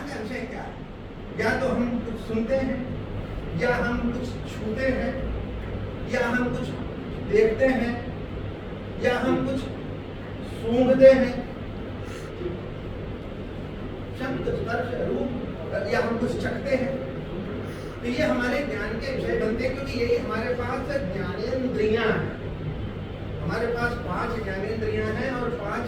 ज्ञान का विषय क्या है? या तो हम कुछ सुनते हैं, या हम कुछ छूते हैं, या हम कुछ देखते हैं, या हम कुछ सूंघते हैं, शब्द स्पर्श रूप, या हम कुछ चखते हैं। तो ये हमारे ज्ञान के विषय बनते हैं, क्योंकि यही हमारे पास ज्ञानेंद्रियां हैं। हमारे पास 5 ज्ञानेंद्रियां हैं और 5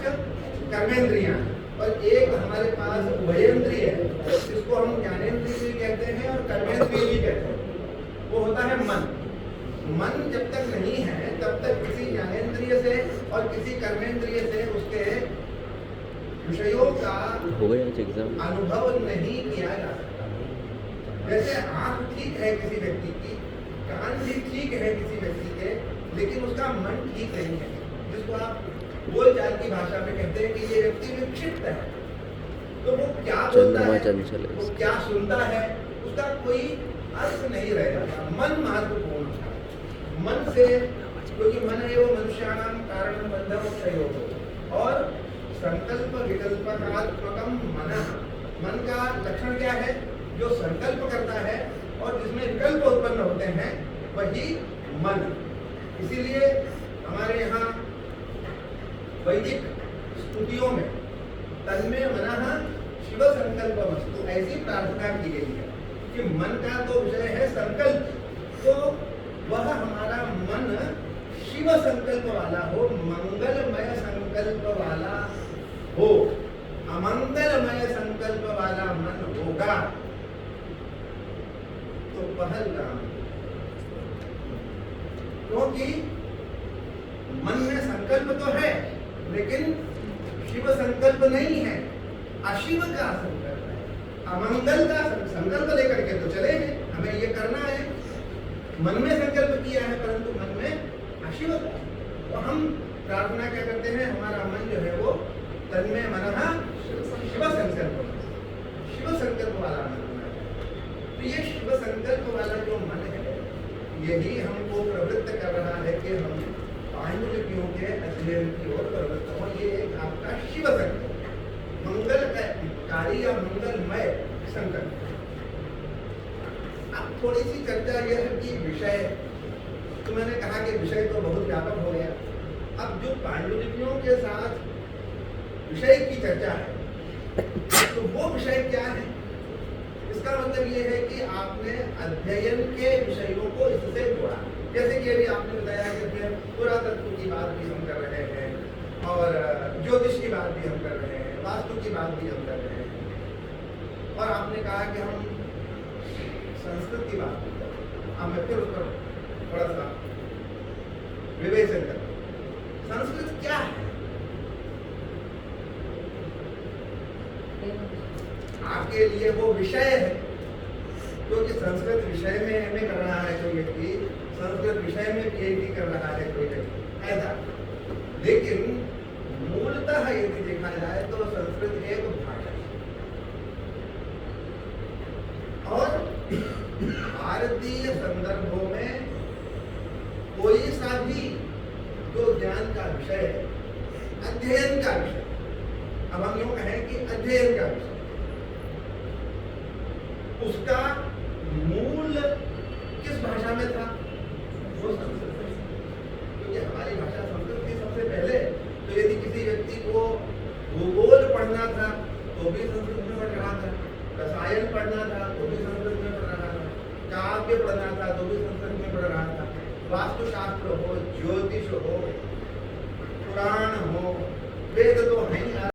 कर्मेंद्रियां हैं, और एक हमारे पास उभयेंद्रिय है, जिसको हम ज्ञानेंद्रिय भी कहते हैं और कर्मेंद्रिय भी कहते हैं। वो होता है मन। मन जब तक नहीं है तब तक किसी ज्ञानेंद्रिय से और किसी कर्मेंद्रिय से उसके विषयों का अनुभव नहीं किया जा सकता। जैसे आंख ठीक है किसी व्यक्ति की, कान भी ठीक है किसी व्यक्ति के, लेकिन उसका मन ठीक नहीं है, जिसको आप बोलचाल की भाषा में कहते हैं कि ये व्यक्ति विक्षिप्त है। तो वो क्या बोलता है, वो क्या सुनता है, उसका कोई अर्थ नहीं रह जाता। मन महत्वपूर्ण है। मन से, क्योंकि मन है वो मनुष्याणाम कारण बंधम क्षयोः, और संकल्प विकल्पकात्मकम मनः। मन का लक्षण क्या है? जो संकल्प करता है और जिसमें विकल्प उत्पन्न होते हैं वही मन। इसीलिए हमारे यहाँ वैदिक स्तुतियों में तन्मे मनः शिव संकल्पमस्तु ऐसी प्रार्थना की गई है कि मन का तो विषय है संकल्प, तो वह हमारा मन शिव संकल्प वाला हो, मंगलमय संकल्प वाला हो। अमंगलमय संकल्प वाला मन होगा तो पहलगाम, क्योंकि मन में संकल्प तो है लेकिन शिव संकल्प नहीं है, अशिव का संकल्प है, अमंगल का संकल्प लेकर के तो चले हैं, हमें ये करना है। मन में संकल्प किया है परंतु मन में अशिव का। तो हम प्रार्थना क्या करते हैं? हमारा मन जो है वो तन्मे मनः शिव संकल्प, शिव संकल्प वाला मन होना है। तो ये शिव संकल्प वाला जो मन है, यही हमको प्रवृत्त कर रहा है कि हम पांडुलिपियों के अध्ययन की ओर प्रवृत्त हो। ये एक आपका शिव संकल्प, मंगलकारी या मंगलमय संकल्प। अब थोड़ी सी चर्चा यह है कि विषय, तो मैंने कहा कि विषय तो बहुत व्यापक हो गया। अब जो पांडुलिपियों के साथ विषय की चर्चा है, तो वो विषय क्या है? इसका मतलब ये है कि आपने अध्ययन के विषयों को इससे जोड़ा। जैसे कि अभी आपने बताया कि फिर पुरातत्व की बात भी हम कर रहे हैं, और ज्योतिष की बात भी हम कर रहे हैं, वास्तु की बात भी हम कर रहे हैं, और आपने कहा कि हम संस्कृत की बात भी कर रहे हैं। अब मैं फिर उस पर थोड़ा सा विवेचन कर। संस्कृत क्या है? आपके लिए वो विषय है, क्योंकि संस्कृत विषय में एमए कर रहा है कोई व्यक्ति, संस्कृत विषय में पीएचडी कर रहा है कोई व्यक्ति, ऐसा। लेकिन मूलतः यदि देखा जाए तो संस्कृत एक भाषा है, और भारतीय संदर्भों में कोई सा भी जो ज्ञान का विषय है, अध्ययन का विषय, अब हम यूं कहें कि अध्ययन का विषय, उसका मूल किस भाषा में था? वो संस्कृत में। क्योंकि हमारी भाषा संस्कृत थी सबसे पहले। तो यदि किसी व्यक्ति को भूगोल पढ़ना था तो भी संस्कृत में पढ़ रहा था, रसायन पढ़ना था तो भी संस्कृत में पढ़ रहा था, काव्य पढ़ना था तो भी संस्कृत में पढ़ रहा था, वास्तुशास्त्र हो, ज्योतिष हो, पुराण हो, वेद तो है ही।